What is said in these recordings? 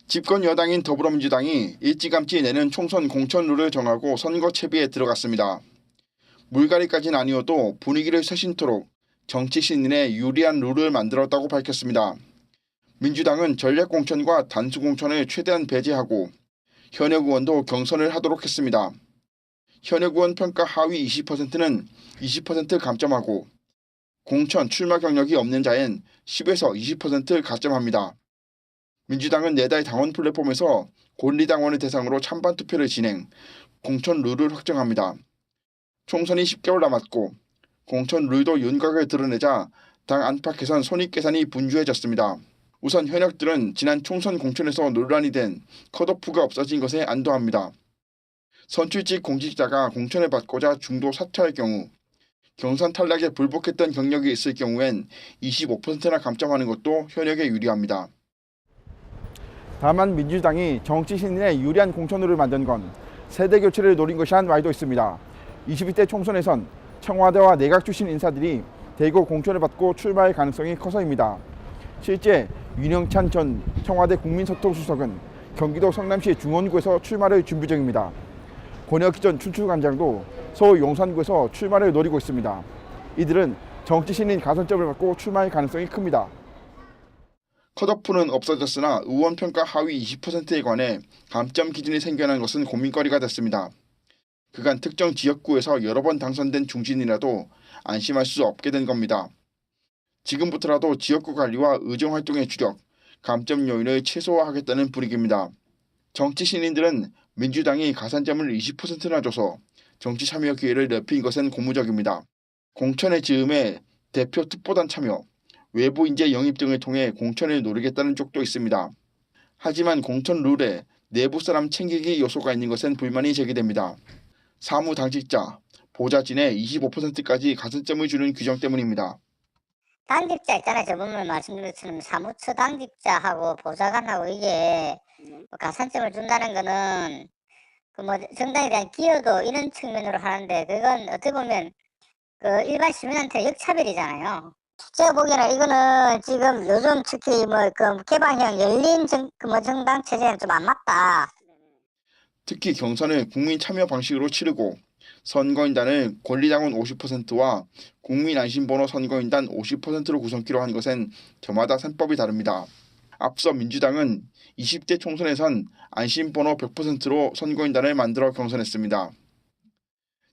집권 여당인 더불어민주당이 일찌감치 내는 총선 공천 룰을 정하고 선거 채비에 들어갔습니다. 물갈이까지는 아니어도 분위기를 쇄신토록 정치 신인에 유리한 룰을 만들었다고 밝혔습니다. 민주당은 전략 공천과 단수 공천을 최대한 배제하고 현역 의원도 경선을 하도록 했습니다. 현역 의원 평가 하위 20%는 20% 감점하고 공천 출마 경력이 없는 자엔 10에서 20% 가점합니다. 민주당은 내달 당원 플랫폼에서 권리당원을 대상으로 찬반 투표를 진행, 공천 룰을 확정합니다. 총선이 10개월 남았고 공천 룰도 윤곽을 드러내자 당 안팎에선 손익계산이 분주해졌습니다. 우선 현역들은 지난 총선 공천에서 논란이 된 컷오프가 없어진 것에 안도합니다. 선출직 공직자가 공천을 받고자 중도 사퇴할 경우 경선 탈락에 불복했던 경력이 있을 경우엔 25%나 감점하는 것도 현역에 유리합니다. 다만 민주당이 정치 신인의 유리한 공천으로 만든 건 세대 교체를 노린 것이란 말도 있습니다. 22대 총선에선 청와대와 내각 출신 인사들이 대거 공천을 받고 출마할 가능성이 커서입니다. 실제 윤영찬 전 청와대 국민소통수석은 경기도 성남시 중원구에서 출마를 준비 중입니다. 권혁기 전 춘추관장도 서울 용산구에서 출마를 노리고 있습니다. 이들은 정치 신인 가산점을 받고 출마할 가능성이 큽니다. 컷오프는 없어졌으나 의원 평가 하위 20%에 관해 감점 기준이 생겨난 것은 고민거리가 됐습니다. 그간 특정 지역구에서 여러 번 당선된 중진이라도 안심할 수 없게 된 겁니다. 지금부터라도 지역구 관리와 의정활동의 주력, 감점 요인을 최소화하겠다는 분위기입니다. 정치 신인들은 민주당이 가산점을 20%나 줘서 정치 참여 기회를 넓힌 것은 고무적입니다. 공천의 즈음에 대표 특보단 참여, 외부 인재 영입 등을 통해 공천을 노리겠다는 쪽도 있습니다. 하지만 공천 룰에 내부 사람 챙기기 요소가 있는 것은 불만이 제기됩니다. 사무당직자, 보좌진의 25%까지 가산점을 주는 규정 때문입니다. 당직자 있잖아요. 저번에 말씀드린 것처럼 사무처 당직자하고 보좌관하고 이게 가산점을 준다는 거는 그 정당에 대한 기여도 이런 측면으로 하는데 그건 어떻게 보면 그 일반 시민한테 역차별이잖아요. 제가 보기에는 이거는 지금 요즘 특히 그 개방형 열린 정당 체제는 좀 안 맞다. 특히 경선을 국민 참여 방식으로 치르고 선거인단을 권리당원 50%와 국민안심번호 선거인단 50%로 구성키로 한 것은 저마다 셈법이 다릅니다. 앞서 민주당은 20대 총선에선 안심번호 100%로 선거인단을 만들어 경선했습니다.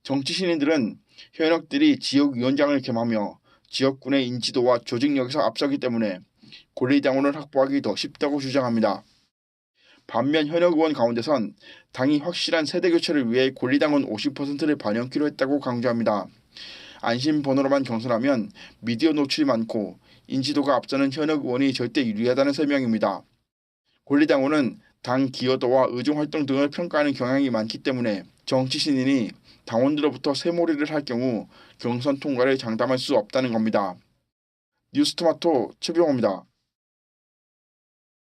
정치 신인들은 현역들이 지역위원장을 겸하며 지역군의 인지도와 조직력에서 앞서기 때문에 권리당원을 확보하기 더 쉽다고 주장합니다. 반면 현역 의원 가운데선 당이 확실한 세대교체를 위해 권리당원 50%를 반영키로 했다고 강조합니다. 안심번호로만 경선하면 미디어 노출이 많고 인지도가 앞서는 현역 의원이 절대 유리하다는 설명입니다. 권리당원은 당 기여도와 의정활동 등을 평가하는 경향이 많기 때문에 정치 신인이 당원들로부터 쇠몰이를 할 경우 경선 통과를 장담할 수 없다는 겁니다. 뉴스토마토 최병호입니다.